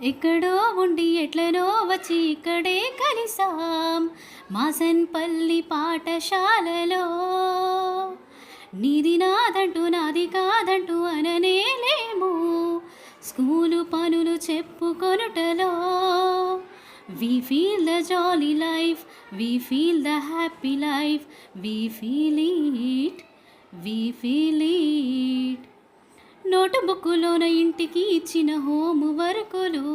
ఎక్కడో ఉండి ఎట్లనో వచ్చి ఇక్కడే కలిసాం మాసన్పల్లి పాఠశాలలో. నీది నాదంటూ నాది కాదంటూ అననేలేము స్కూలు పనులు చెప్పుకొనుటలో. We feel the jolly life, we feel the happy life, we feel it, we feel it. Note బుక్కులోన ఇంటికి ఇచ్చిన హోము వర్కులు,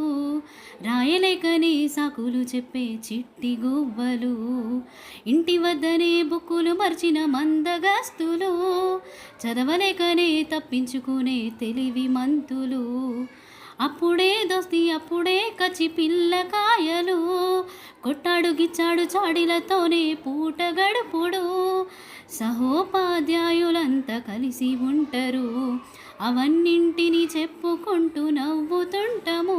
రాయలేకనే సాకులు చెప్పే చిట్టి గువ్వలు, ఇంటి వద్దనే బుక్కులు మర్చిన మందగస్తులు, చదవలేకనే తప్పించుకునే తెలివి మంతులు. అప్పుడే దోస్తి అప్పుడే కచి పిల్లకాయలు, కొట్టాడు గిచ్చాడు చాడిలతోనే పూట గడుపుడు. సహోపాధ్యాయులంతా కలిసి ఉంటారు, అవన్నింటిని చెప్పుకుంటూ నవ్వుతుంటాము.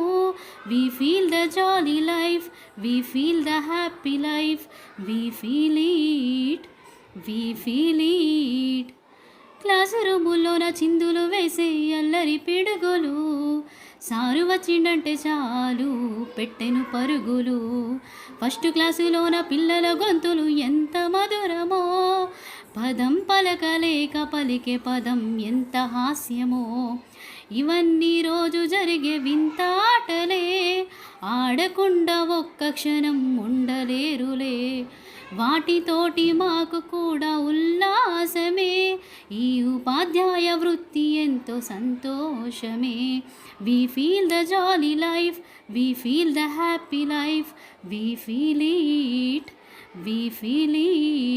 We feel the jolly life, we feel the happy life, we feel it, we feel it. Class రూముల్లోన చిందులు వేసే అల్లరి పిడుగులు, సారు వచ్చిండంటే చాలు పెట్టెను పరుగులు. ఫస్ట్ క్లాసులోన పిల్లల గొంతులు ఎంత మధురమో, పదం పలకలేక పలికే పదం ఎంత హాస్యమో. ఇవన్నీ రోజు జరిగే వింత ఆటలే, ఆడకుండా ఒక్క క్షణం ఉండలేరులే. వాటితోటి మాకు కూడా ఉల్లాసమే, ఈ ఉపాధ్యాయ వృత్తి ఎంతో సంతోషమే. We feel the jolly life, we feel the happy life, we feel it, we feel it.